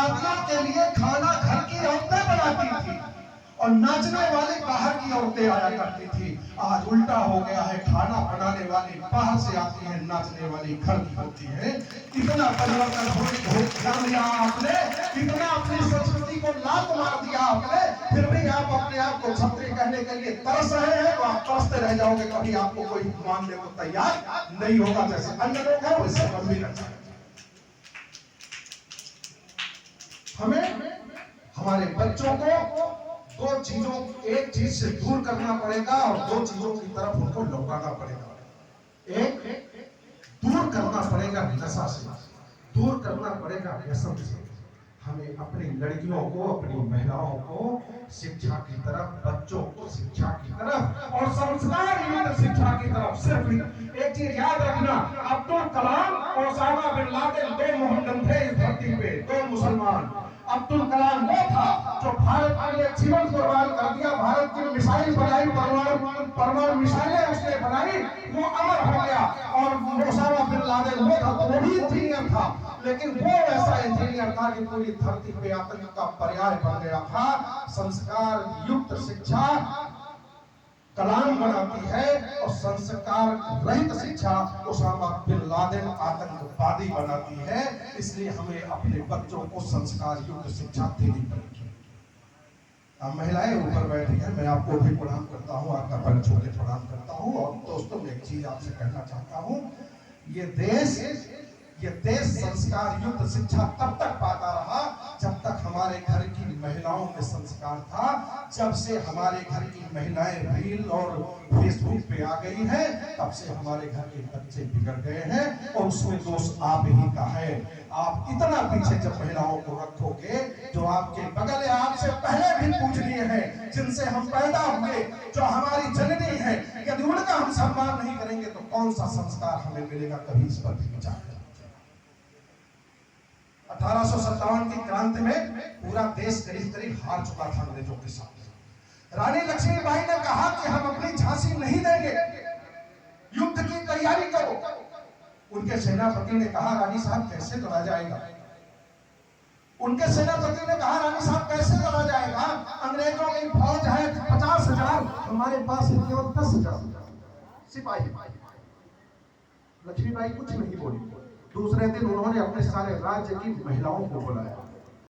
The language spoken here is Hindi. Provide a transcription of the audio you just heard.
बारातियों के लिए खाना घर की औरतें बनाती थी और नाचने वाली बाहर की औरतें आया करती थी। आज उल्टा हो गया है, खाना बनाने वाली बाहर से आती है, नाचने वाली घर की होती है। इतना परिवर्तन हो ध्यान दिया आपने, इतना अपनी संस्कृति को लात मार दिया आपने, फिर भी आप अपने आप को क्षत्रिय कहने के लिए तरस रहे हैं। तो आप तरसते रह जाओगे, कभी आपको कोई मानने को तैयार नहीं होगा। जैसे अन्य लोग हैं वैसे हम भी रहते हैं। हमें हमारे बच्चों को दो चीजों, एक चीज से दूर करना पड़ेगा और दो चीजों की तरफ उनको लौटाना पड़ेगा। एक दूर करना पड़ेगा नशा से, दूर करना पड़ेगा व्यसन से। हमें अपनी लड़कियों को, अपनी महिलाओं को शिक्षा की तरफ, बच्चों को शिक्षा की तरफ और संस्कार युक्त शिक्षा की तरफ। सिर्फ एक चीज याद रखना, अब्दुल कलाम और ओसामा बिन लादेन दो मोहम्मद थे इस धरती पे, दो मुसलमान। अब्दुल कलाम वो था जो भारत के लिए जीवन कुर्बान कर दिया, भारत की मिसाइल बनाई, परमाणु मिसाइलें उसने बनाई, वो अमर हो गया। और ओसामा बिन लादेन वो था, वो भी इंजीनियर था, लेकिन वो ऐसा इंजीनियर था कि पूरी धरती पे आतंक का पर्याय बन गया था। संस्कार युक्त शिक्षा कलाम बनाती है और संस्कार रहित शिक्षा ओसामा बिन लादेन आतंकवादी बनाती है। इसलिए हमें अपने बच्चों को संस्कार युक्त शिक्षा देनी पड़ेगी। अब महिलाएं ऊपर बैठी हैं, मैं आपको भी प्रणाम करता हूँ, आपका पैर छू के प्रणाम करता हूँ। और दोस्तों, मैं एक चीज आपसे कहना चाहता हूँ, ये देश संस्कार युक्त शिक्षा तब तक पाता रहा जब तक हमारे घर की महिलाओं में संस्कार था। जब से हमारे घर की महिलाएं रील और फेसबुक पे आ गई हैं, तब से हमारे घर के बच्चे बिगड़ गए हैं और उसमें दोष आप ही का है। आप इतना पीछे जब महिलाओं को रखोगे, जो आपके बगल या आपसे पहले भी पूजनीय है, जिनसे हम पैदा हुए, जो हमारी जननी है, यदि उनका हम सम्मान नहीं करेंगे तो कौन सा संस्कार हमें मिलेगा? कभी इस पर भी विचार करें। 1857 की क्रांति में पूरा देश करीब करीब हार चुका था अंग्रेजों के साथ। रानी लक्ष्मीबाई ने कहा कि हम अपनी झांसी नहीं देंगे, युद्ध की तैयारी करो। उनके सेनापति ने कहा, रानी साहब कैसे लड़ा जाएगा? उनके सेनापति ने कहा, रानी साहब कैसे लड़ा जाएगा? अंग्रेजों की फौज है 50,000, हमारे पास केवल 10,000 सिपाही। लक्ष्मीबाई कुछ नहीं बोली। दूसरे दिन उन्होंने अपने सारे राज्य की महिलाओं को बुलाया